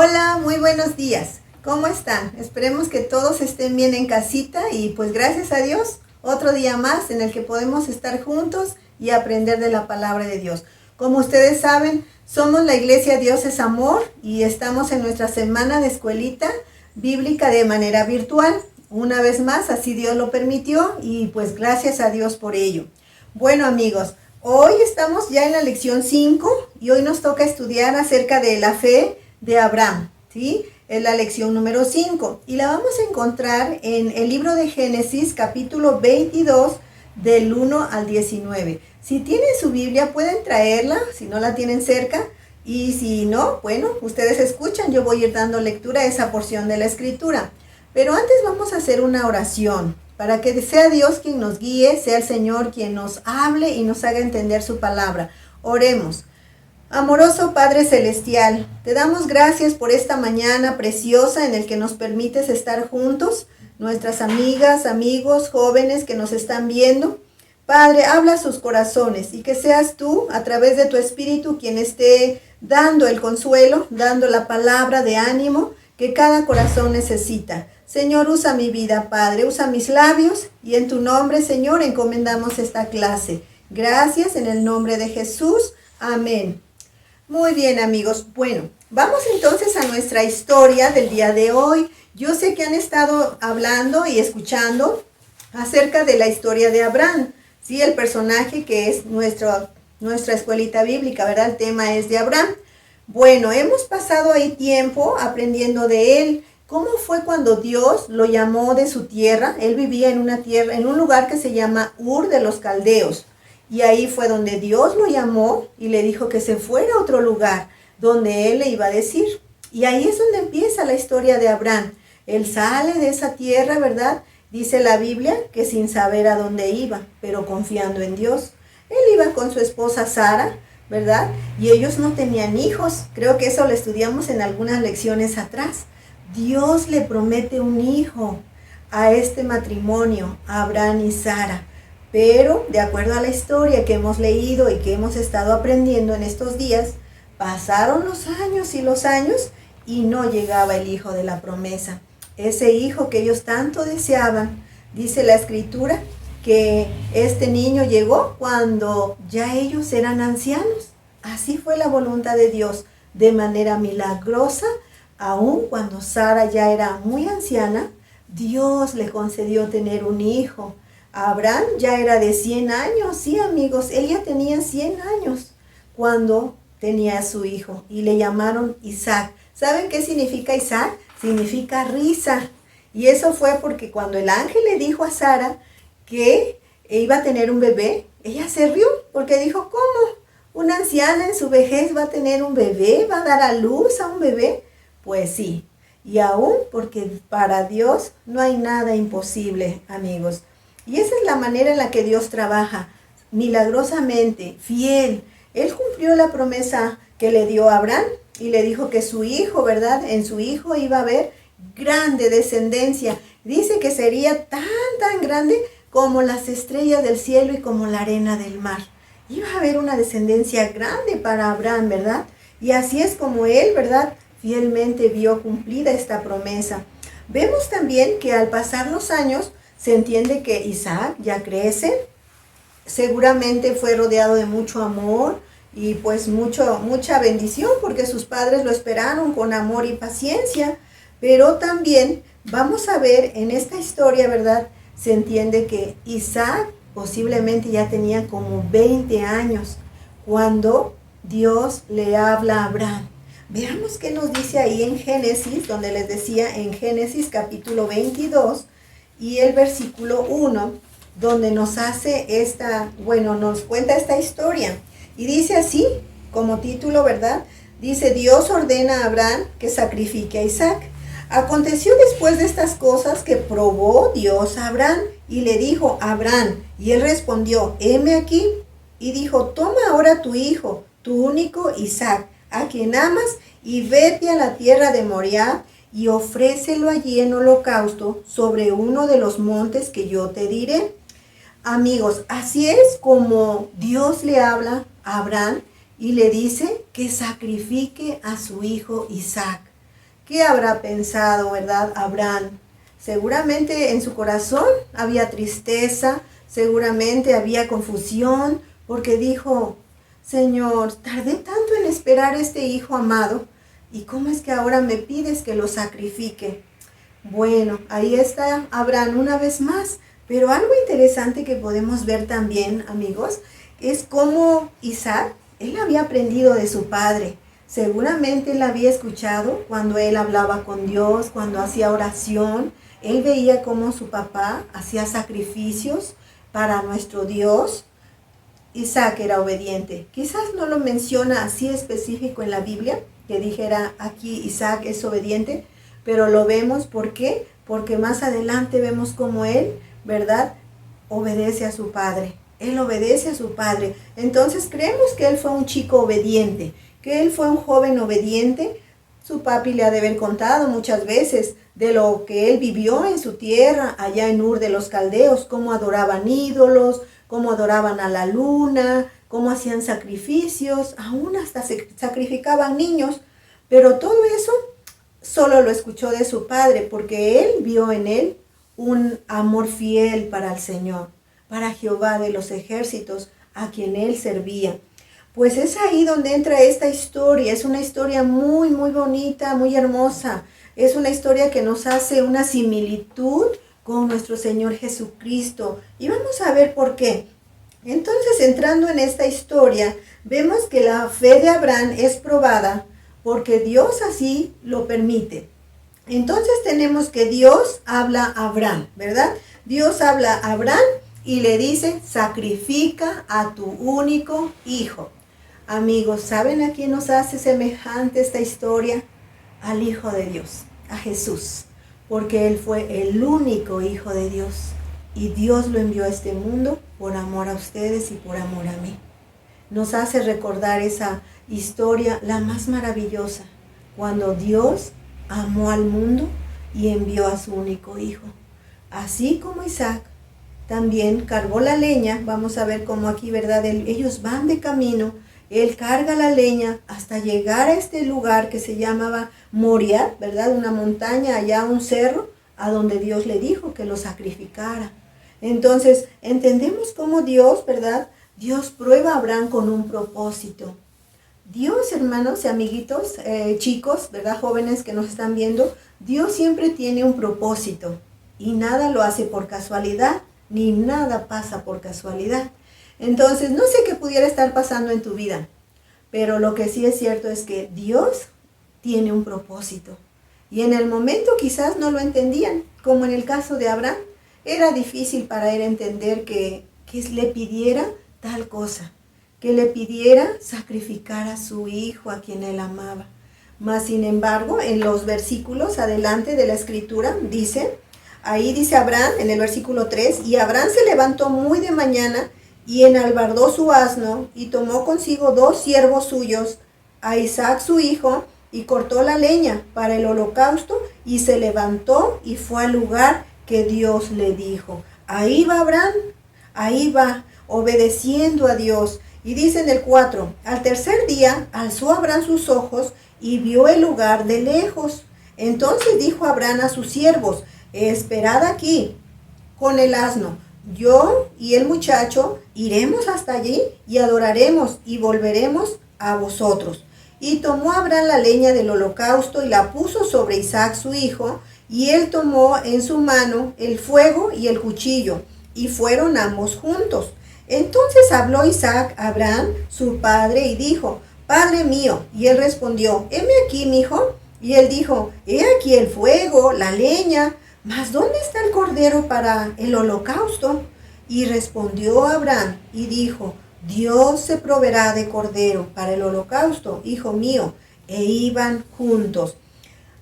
Hola, muy buenos días. ¿Cómo están? Esperemos que todos estén bien en casita y pues gracias a Dios, otro día más en el que podemos estar juntos y aprender de la palabra de Dios. Como ustedes saben, somos la Iglesia Dios es Amor y estamos en nuestra semana de escuelita bíblica de manera virtual. Una vez más, así Dios lo permitió y pues gracias a Dios por ello. Bueno amigos, hoy estamos ya en la lección 5 y hoy nos toca estudiar acerca de la fe de Abraham, ¿sí? Es la lección número 5 y la vamos a encontrar en el libro de Génesis capítulo 22 del 1 al 19. Si tienen su Biblia pueden traerla, si no la tienen cerca, y si no, bueno, ustedes escuchan, yo voy a ir dando lectura a esa porción de la escritura. Pero antes vamos a hacer una oración para que sea Dios quien nos guíe, sea el Señor quien nos hable y nos haga entender su palabra. Oremos. Amoroso Padre Celestial, te damos gracias por esta mañana preciosa en el que nos permites estar juntos, nuestras amigas, amigos, jóvenes que nos están viendo. Padre, habla a sus corazones y que seas tú, a través de tu Espíritu, quien esté dando el consuelo, dando la palabra de ánimo que cada corazón necesita. Señor, usa mi vida, Padre, usa mis labios y en tu nombre, Señor, encomendamos esta clase. Gracias en el nombre de Jesús. Amén. Muy bien, amigos. Bueno, vamos entonces a nuestra historia del día de hoy. Yo sé que han estado hablando y escuchando acerca de la historia de Abraham, ¿sí? El personaje que es nuestra escuelita bíblica, ¿verdad? El tema es de Abraham. Bueno, hemos pasado ahí tiempo aprendiendo de él. ¿Cómo fue cuando Dios lo llamó de su tierra? Él vivía en una tierra, en un lugar que se llama Ur de los Caldeos. Y ahí fue donde Dios lo llamó y le dijo que se fuera a otro lugar donde él le iba a decir. Y ahí es donde empieza la historia de Abraham. Él sale de esa tierra, ¿verdad? Dice la Biblia que sin saber a dónde iba, pero confiando en Dios. Él iba con su esposa Sara, ¿verdad? Y ellos no tenían hijos. Creo que eso lo estudiamos en algunas lecciones atrás. Dios le promete un hijo a este matrimonio, a Abraham y Sara. Pero, de acuerdo a la historia que hemos leído y que hemos estado aprendiendo en estos días, pasaron los años y no llegaba el hijo de la promesa. Ese hijo que ellos tanto deseaban, dice la escritura, que este niño llegó cuando ya ellos eran ancianos. Así fue la voluntad de Dios, de manera milagrosa, aun cuando Sara ya era muy anciana, Dios le concedió tener un hijo. Abraham ya era de 100 años, sí amigos, él ya tenía 100 años cuando tenía a su hijo y le llamaron Isaac. ¿Saben qué significa Isaac? Significa risa. Y eso fue porque cuando el ángel le dijo a Sara que iba a tener un bebé, ella se rió porque dijo, ¿cómo? ¿Una anciana en su vejez va a tener un bebé? ¿Va a dar a luz a un bebé? Pues sí, y aún porque para Dios no hay nada imposible, amigos. Y esa es la manera en la que Dios trabaja, milagrosamente, fiel. Él cumplió la promesa que le dio a Abraham y le dijo que su hijo, ¿verdad? En su hijo iba a haber grande descendencia. Dice que sería tan grande como las estrellas del cielo y como la arena del mar. Iba a haber una descendencia grande para Abraham, ¿verdad? Y así es como él, ¿verdad? Fielmente vio cumplida esta promesa. Vemos también que al pasar los años, se entiende que Isaac ya crece, seguramente fue rodeado de mucho amor y pues mucha bendición porque sus padres lo esperaron con amor y paciencia. Pero también vamos a ver en esta historia, ¿verdad? Se entiende que Isaac posiblemente ya tenía como 20 años cuando Dios le habla a Abraham. Veamos qué nos dice ahí en Génesis, donde les decía en Génesis capítulo 22, y el versículo 1, donde nos nos cuenta esta historia. Y dice así, como título, ¿verdad? Dice, Dios ordena a Abraham que sacrifique a Isaac. Aconteció después de estas cosas que probó Dios a Abraham y le dijo, Abraham, y él respondió, heme aquí. Y dijo, toma ahora tu hijo, tu único Isaac, a quien amas, y vete a la tierra de Moriah, y ofrécelo allí en holocausto sobre uno de los montes que yo te diré. Amigos, así es como Dios le habla a Abraham y le dice que sacrifique a su hijo Isaac. ¿Qué habrá pensado, verdad, Abraham? Seguramente en su corazón había tristeza, seguramente había confusión, porque dijo, Señor, tardé tanto en esperar este hijo amado, ¿y cómo es que ahora me pides que lo sacrifique? Bueno, ahí está Abraham una vez más, pero algo interesante que podemos ver también, amigos, es cómo Isaac, él había aprendido de su padre. Seguramente él había escuchado cuando él hablaba con Dios, cuando hacía oración. Él veía cómo su papá hacía sacrificios para nuestro Dios. Isaac era obediente. Quizás no lo menciona así específico en la Biblia, que dijera aquí Isaac es obediente, pero lo vemos, ¿por qué? Porque más adelante vemos cómo él, ¿verdad?, obedece a su padre. Él obedece a su padre. Entonces creemos que él fue un chico obediente, que él fue un joven obediente. Su papi le ha de haber contado muchas veces de lo que él vivió en su tierra, allá en Ur de los Caldeos, cómo adoraban ídolos, cómo adoraban a la luna, cómo hacían sacrificios, aún hasta se sacrificaban niños. Pero todo eso solo lo escuchó de su padre, porque él vio en él un amor fiel para el Señor, para Jehová de los ejércitos, a quien él servía. Pues es ahí donde entra esta historia. Es una historia muy, muy bonita, muy hermosa. Es una historia que nos hace una similitud con nuestro Señor Jesucristo. Y vamos a ver por qué. Entonces, entrando en esta historia, vemos que la fe de Abraham es probada porque Dios así lo permite. Entonces tenemos que Dios habla a Abraham, ¿verdad? Dios habla a Abraham y le dice, sacrifica a tu único hijo. Amigos, ¿saben a quién nos hace semejante esta historia? Al Hijo de Dios, a Jesús, porque Él fue el único Hijo de Dios y Dios lo envió a este mundo por amor a ustedes y por amor a mí. Nos hace recordar esa historia, la más maravillosa, cuando Dios amó al mundo y envió a su único hijo. Así como Isaac también cargó la leña, vamos a ver cómo aquí, ¿verdad? Ellos van de camino, él carga la leña hasta llegar a este lugar que se llamaba Moriah, ¿verdad? Una montaña, allá un cerro, a donde Dios le dijo que lo sacrificara. Entonces, entendemos cómo Dios, ¿verdad? Dios prueba a Abraham con un propósito. Dios, hermanos y amiguitos, chicos, ¿verdad? Jóvenes que nos están viendo, Dios siempre tiene un propósito y nada lo hace por casualidad, ni nada pasa por casualidad. Entonces, no sé qué pudiera estar pasando en tu vida, pero lo que sí es cierto es que Dios tiene un propósito. Y en el momento quizás no lo entendían, como en el caso de Abraham, era difícil para él entender que le pidiera tal cosa, que le pidiera sacrificar a su hijo a quien él amaba. Mas, sin embargo, en los versículos adelante de la escritura ahí dice Abraham, en el versículo 3, y Abraham se levantó muy de mañana y enalbardó su asno y tomó consigo 2 siervos suyos, a Isaac su hijo, y cortó la leña para el holocausto y se levantó y fue al lugar que Dios le dijo. Ahí va Abraham, ahí va, obedeciendo a Dios. Y dice en el 4, al tercer día alzó Abraham sus ojos y vio el lugar de lejos. Entonces dijo Abraham a sus siervos, esperad aquí con el asno. Yo y el muchacho iremos hasta allí y adoraremos y volveremos a vosotros. Y tomó Abraham la leña del holocausto y la puso sobre Isaac su hijo, y él tomó en su mano el fuego y el cuchillo, y fueron ambos juntos. Entonces habló Isaac a Abraham, su padre, y dijo, Padre mío. Y él respondió, heme aquí, mi hijo. Y él dijo, he aquí el fuego, la leña, mas ¿dónde está el cordero para el holocausto? Y respondió Abraham y dijo, Dios se proveerá de cordero para el holocausto, hijo mío. E iban juntos.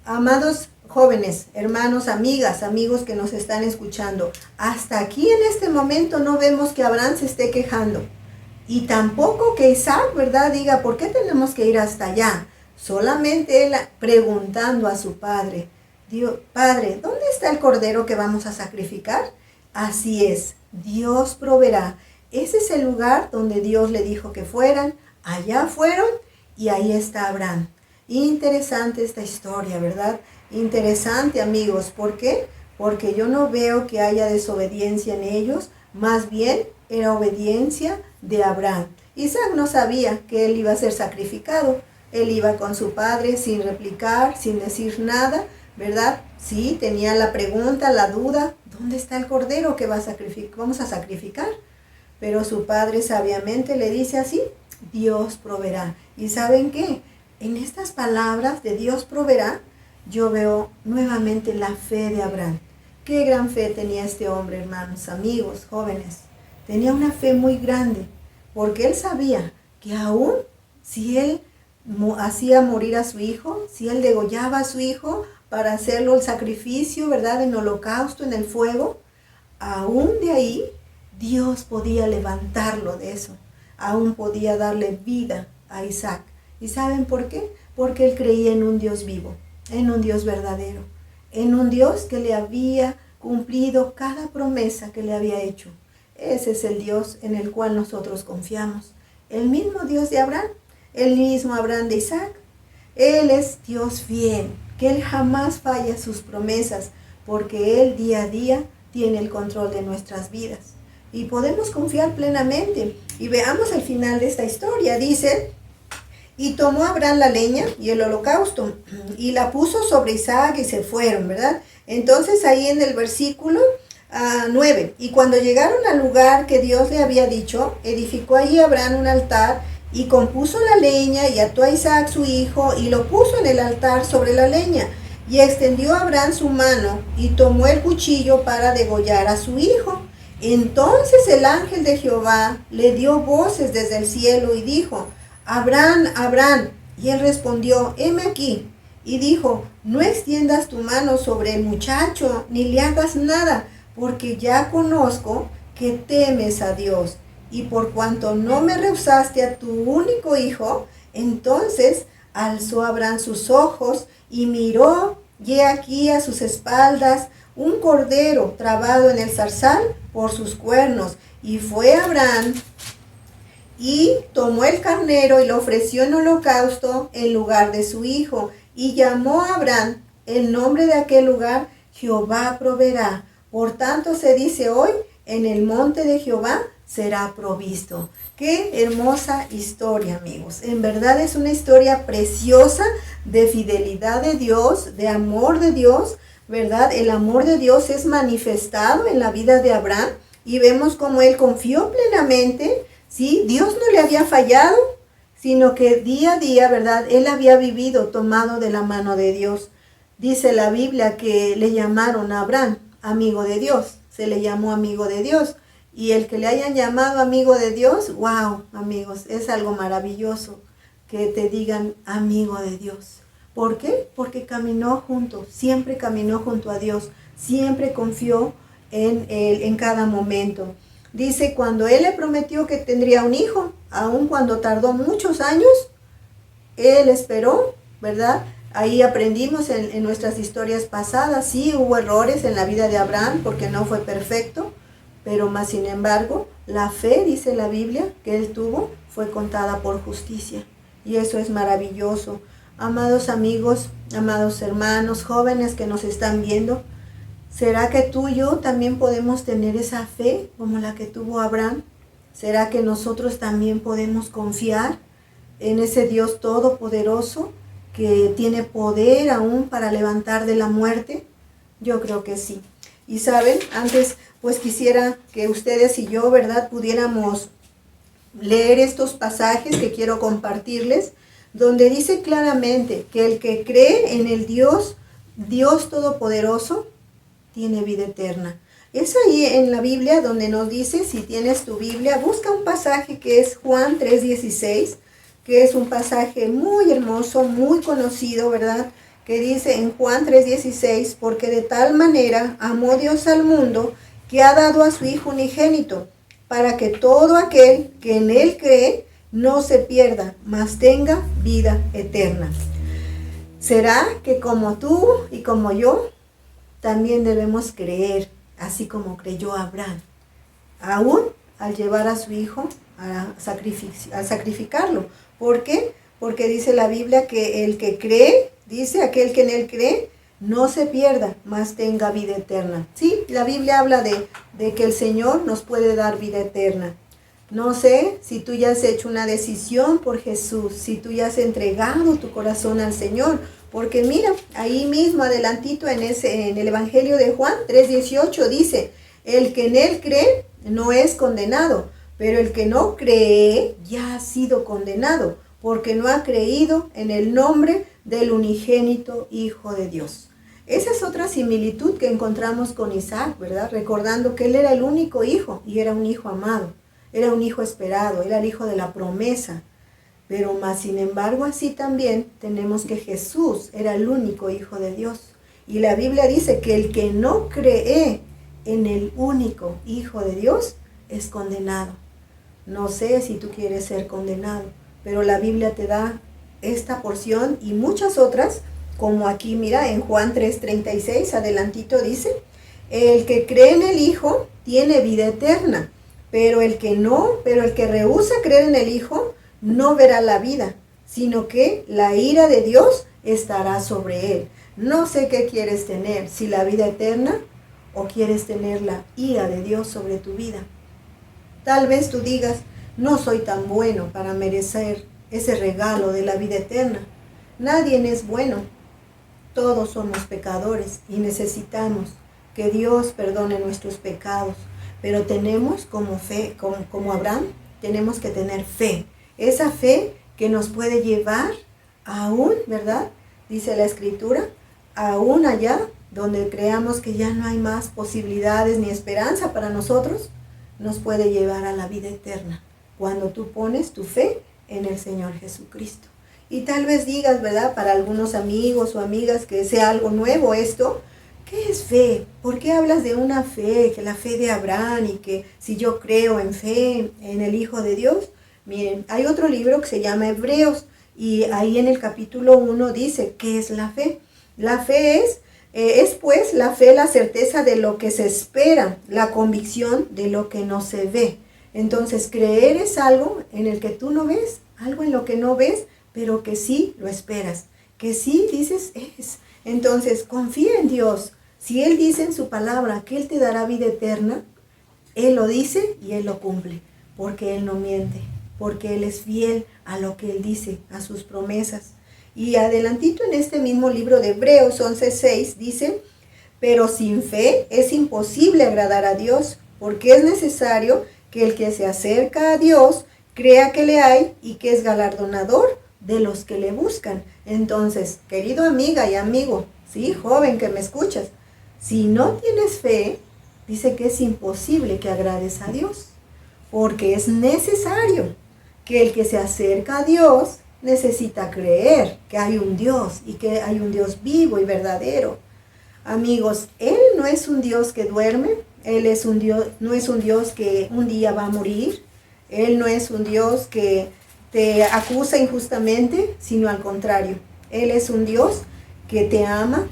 Amados jóvenes, hermanos, amigas, amigos que nos están escuchando, hasta aquí en este momento no vemos que Abraham se esté quejando. Y tampoco que Isaac, ¿verdad?, diga, ¿por qué tenemos que ir hasta allá? Solamente él preguntando a su padre, Dios, Padre, ¿dónde está el cordero que vamos a sacrificar? Así es, Dios proveerá. Ese es el lugar donde Dios le dijo que fueran. Allá fueron y ahí está Abraham. Interesante esta historia, ¿verdad? Interesante, amigos. ¿Por qué? Porque yo no veo que haya desobediencia en ellos, más bien era obediencia de Abraham. Isaac no sabía que él iba a ser sacrificado. Él iba con su padre sin replicar, sin decir nada, ¿verdad? Sí, tenía la pregunta, la duda, ¿dónde está el cordero que vamos a sacrificar? Pero su padre sabiamente le dice así, Dios proveerá. ¿Y saben qué? En estas palabras de Dios proveerá, yo veo nuevamente la fe de Abraham. Qué gran fe tenía este hombre, hermanos, amigos, jóvenes. Tenía una fe muy grande, porque él sabía que aún si él hacía morir a su hijo, si él degollaba a su hijo para hacerlo el sacrificio, ¿verdad? En holocausto, en el fuego, aún de ahí Dios podía levantarlo de eso. Aún podía darle vida a Isaac. ¿Y saben por qué? Porque él creía en un Dios vivo, en un Dios verdadero, en un Dios que le había cumplido cada promesa que le había hecho. Ese es el Dios en el cual nosotros confiamos. El mismo Dios de Abraham, el mismo Abraham de Isaac. Él es Dios fiel, que Él jamás falla sus promesas, porque Él día a día tiene el control de nuestras vidas. Y podemos confiar plenamente. Y veamos el final de esta historia. Dice, y tomó Abraham la leña y el holocausto, y la puso sobre Isaac y se fueron, ¿verdad? Entonces ahí en el versículo 9, y cuando llegaron al lugar que Dios le había dicho, edificó allí Abraham un altar, y compuso la leña, y ató a Isaac su hijo, y lo puso en el altar sobre la leña. Y extendió Abraham su mano, y tomó el cuchillo para degollar a su hijo. Entonces el ángel de Jehová le dio voces desde el cielo, y dijo, Abraham, Abraham. Y él respondió, heme aquí. Y dijo, no extiendas tu mano sobre el muchacho, ni le hagas nada, porque ya conozco que temes a Dios. Y por cuanto no me rehusaste a tu único hijo, entonces alzó Abraham sus ojos y miró, y he aquí a sus espaldas un cordero trabado en el zarzal por sus cuernos. Y fue Abraham y tomó el carnero y lo ofreció en holocausto en lugar de su hijo. Y llamó a Abraham el nombre de aquel lugar, Jehová proveerá. Por tanto se dice hoy, en el monte de Jehová será provisto. Qué hermosa historia, amigos. En verdad es una historia preciosa de fidelidad de Dios, de amor de Dios, ¿verdad? El amor de Dios es manifestado en la vida de Abraham y vemos cómo él confió plenamente, ¿sí? Dios no le había fallado, sino que día a día, ¿verdad? Él había vivido tomado de la mano de Dios. Dice la Biblia que le llamaron a Abraham amigo de Dios, se le llamó amigo de Dios. Y el que le hayan llamado amigo de Dios, wow, amigos, es algo maravilloso que te digan amigo de Dios. ¿Por qué? Porque caminó junto, siempre caminó junto a Dios, siempre confió en Él en cada momento. Dice, cuando Él le prometió que tendría un hijo, aun cuando tardó muchos años, Él esperó, ¿verdad? Ahí aprendimos en nuestras historias pasadas, sí hubo errores en la vida de Abraham porque no fue perfecto, pero más sin embargo, la fe, dice la Biblia, que él tuvo, fue contada por justicia. Y eso es maravilloso. Amados amigos, amados hermanos, jóvenes que nos están viendo, ¿será que tú y yo también podemos tener esa fe como la que tuvo Abraham? ¿Será que nosotros también podemos confiar en ese Dios todopoderoso que tiene poder aún para levantar de la muerte? Yo creo que sí. Y saben, antes pues quisiera que ustedes y yo, ¿verdad?, pudiéramos leer estos pasajes que quiero compartirles, donde dice claramente que el que cree en el Dios Todopoderoso, tiene vida eterna. Es ahí en la Biblia donde nos dice, si tienes tu Biblia, busca un pasaje que es Juan 3:16, que es un pasaje muy hermoso, muy conocido, ¿verdad?, que dice en Juan 3:16, porque de tal manera amó Dios al mundo, que ha dado a su Hijo unigénito, para que todo aquel que en Él cree no se pierda, mas tenga vida eterna. ¿Será que como tú y como yo, también debemos creer, así como creyó Abraham, aún al llevar a su hijo a sacrificarlo? ¿Por qué? porque dice la Biblia que el que cree, dice aquel que en él cree, no se pierda, mas tenga vida eterna. Sí, la Biblia habla de que el Señor nos puede dar vida eterna. No sé si tú ya has hecho una decisión por Jesús, si tú ya has entregado tu corazón al Señor, porque mira, ahí mismo adelantito en el Evangelio de Juan 3:18 dice, el que en él cree no es condenado, pero el que no cree ya ha sido condenado, porque no ha creído en el nombre del unigénito Hijo de Dios. Esa es otra similitud que encontramos con Isaac, ¿verdad? Recordando que él era el único hijo y era un hijo amado. Era un hijo esperado, era el hijo de la promesa. Pero más sin embargo, así también tenemos que Jesús era el único Hijo de Dios. Y la Biblia dice que el que no cree en el único Hijo de Dios es condenado. No sé si tú quieres ser condenado, pero la Biblia te da esta porción y muchas otras, como aquí, mira, en Juan 3:36, adelantito dice, el que cree en el Hijo tiene vida eterna. Pero el que rehúsa creer en el Hijo, no verá la vida, sino que la ira de Dios estará sobre él. No sé qué quieres tener, si la vida eterna o quieres tener la ira de Dios sobre tu vida. Tal vez tú digas, no soy tan bueno para merecer ese regalo de la vida eterna. Nadie es bueno, todos somos pecadores y necesitamos que Dios perdone nuestros pecados. Pero tenemos como Abraham, tenemos que tener fe. Esa fe que nos puede llevar aún, ¿verdad? Dice la Escritura, aún allá donde creamos que ya no hay más posibilidades ni esperanza para nosotros, nos puede llevar a la vida eterna. Cuando tú pones tu fe en el Señor Jesucristo. Y tal vez digas, ¿verdad? Para algunos amigos o amigas que sea algo nuevo esto. ¿Qué es fe? ¿Por qué hablas de una fe, que la fe de Abraham y que si yo creo en fe en el Hijo de Dios? Miren, hay otro libro que se llama Hebreos y ahí en el capítulo 1 dice, ¿qué es la fe? La fe es pues la fe, la certeza de lo que se espera, la convicción de lo que no se ve. Entonces, creer es algo en el que tú no ves, algo en lo que no ves, pero que sí lo esperas, que sí dices es. Entonces, confía en Dios. Si Él dice en su palabra que Él te dará vida eterna, Él lo dice y Él lo cumple, porque Él no miente, porque Él es fiel a lo que Él dice, a sus promesas. Y adelantito en este mismo libro de Hebreos 11:6 dice, pero sin fe es imposible agradar a Dios, porque es necesario que el que se acerca a Dios crea que le hay y que es galardonador de los que le buscan. Entonces, querido amiga y amigo, sí, joven que me escuchas, si no tienes fe, dice que es imposible que agrades a Dios, porque es necesario que el que se acerca a Dios necesita creer que hay un Dios y que hay un Dios vivo y verdadero. Amigos, Él no es un Dios que duerme, Él es un Dios, no es un Dios que un día va a morir, Él no es un Dios que te acusa injustamente, sino al contrario. Él es un Dios que te ama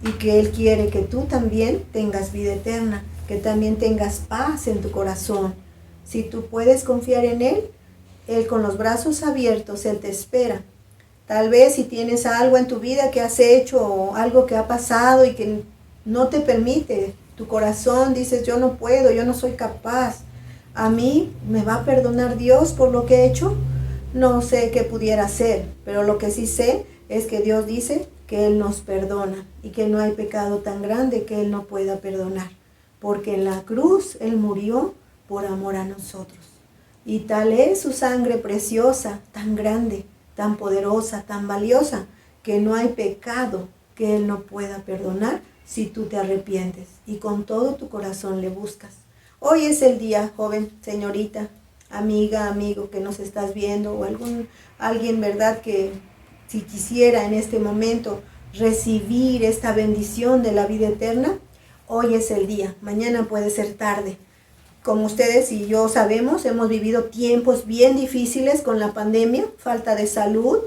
y que Él quiere que tú también tengas vida eterna, que también tengas paz en tu corazón. Si tú puedes confiar en Él con los brazos abiertos, Él te espera. Tal vez si tienes algo en tu vida que has hecho o algo que ha pasado y que no te permite, tu corazón dices, yo no puedo, yo no soy capaz. ¿A mí me va a perdonar Dios por lo que he hecho? No sé qué pudiera ser, pero lo que sí sé es que Dios dice que Él nos perdona y que no hay pecado tan grande que Él no pueda perdonar, porque en la cruz Él murió por amor a nosotros. Y tal es su sangre preciosa, tan grande, tan poderosa, tan valiosa, que no hay pecado que Él no pueda perdonar si tú te arrepientes y con todo tu corazón le buscas. Hoy es el día, joven, señorita, amiga, amigo que nos estás viendo o alguien, ¿verdad? Que si quisiera en este momento recibir esta bendición de la vida eterna, hoy es el día, mañana puede ser tarde. Como ustedes y yo sabemos, hemos vivido tiempos bien difíciles con la pandemia, falta de salud,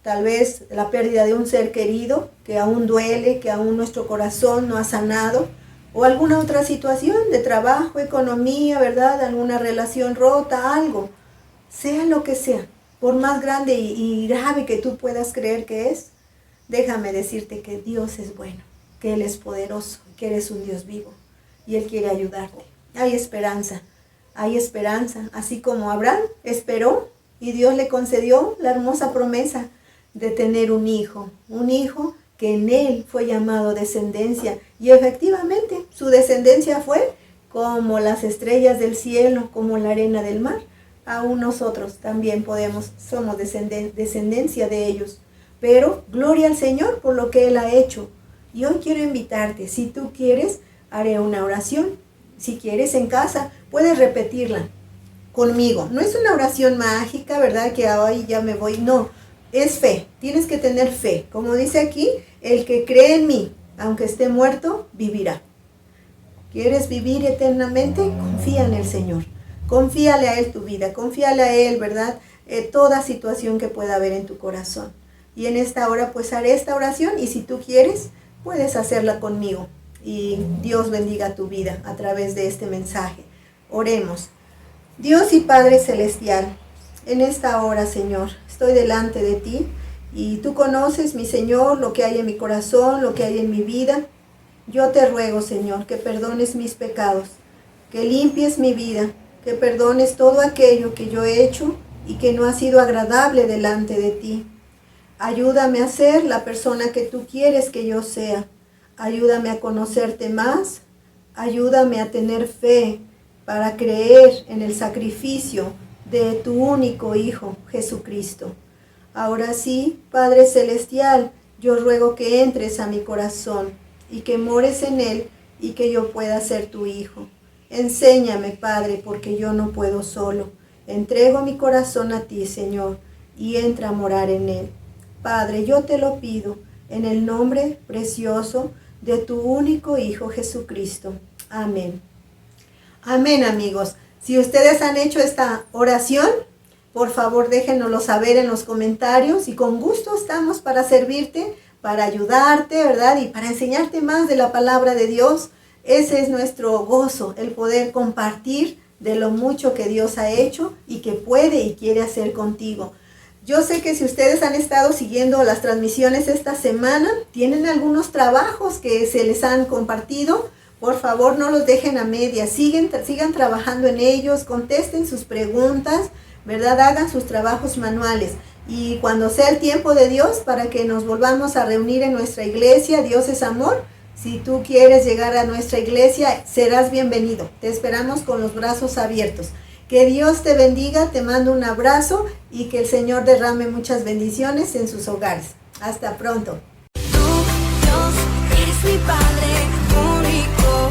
tal vez la pérdida de un ser querido que aún duele, que aún nuestro corazón no ha sanado, o alguna otra situación de trabajo, economía, ¿verdad? Alguna relación rota, algo, sea lo que sea. por más grande y grave que tú puedas creer que es, déjame decirte que Dios es bueno, que Él es poderoso, que Él es un Dios vivo y Él quiere ayudarte. Hay esperanza, así como Abraham esperó y Dios le concedió la hermosa promesa de tener un hijo que en él fue llamado descendencia. Y efectivamente, su descendencia fue como las estrellas del cielo, como la arena del mar. Aún nosotros también somos descendencia de ellos. Pero gloria al Señor por lo que Él ha hecho. Y hoy quiero invitarte, si tú quieres, haré una oración. Si quieres en casa, puedes repetirla conmigo. No es una oración mágica, ¿verdad? Que hoy ya me voy. No, es fe. Tienes que tener fe. Como dice aquí, el que cree en mí, aunque esté muerto, vivirá. ¿Quieres vivir eternamente? Confía en el Señor. Confíale a Él tu vida. Confíale a Él, ¿verdad? Toda situación que pueda haber en tu corazón. Y en esta hora, pues haré esta oración. Y si tú quieres, puedes hacerla conmigo. Y Dios bendiga tu vida a través de este mensaje. Oremos. Dios y Padre Celestial, en esta hora, Señor, estoy delante de ti y tú conoces, mi Señor, lo que hay en mi corazón, lo que hay en mi vida. Yo te ruego, Señor, que perdones mis pecados, que limpies mi vida, que perdones todo aquello que yo he hecho y que no ha sido agradable delante de ti. Ayúdame a ser la persona que tú quieres que yo sea. Ayúdame a conocerte más. Ayúdame a tener fe para creer en el sacrificio de tu único Hijo, Jesucristo. Ahora sí, Padre Celestial, yo ruego que entres a mi corazón y que mores en él y que yo pueda ser tu Hijo. Enséñame, Padre, porque yo no puedo solo. Entrego mi corazón a ti, Señor, y entra a morar en él. Padre, yo te lo pido en el nombre precioso de tu único Hijo, Jesucristo. Amén. Amén, amigos. Si ustedes han hecho esta oración, por favor déjenoslo saber en los comentarios y con gusto estamos para servirte, para ayudarte, ¿verdad? Y para enseñarte más de la palabra de Dios. Ese es nuestro gozo, el poder compartir de lo mucho que Dios ha hecho y que puede y quiere hacer contigo. Yo sé que si ustedes han estado siguiendo las transmisiones esta semana, tienen algunos trabajos que se les han compartido. Por favor, no los dejen a medias, sigan trabajando en ellos, contesten sus preguntas, ¿verdad? Hagan sus trabajos manuales. Y cuando sea el tiempo de Dios, para que nos volvamos a reunir en nuestra iglesia, Dios es amor. Si tú quieres llegar a nuestra iglesia, serás bienvenido. Te esperamos con los brazos abiertos. Que Dios te bendiga, te mando un abrazo y que el Señor derrame muchas bendiciones en sus hogares. Hasta pronto. Tú, Dios, eres mi Padre único.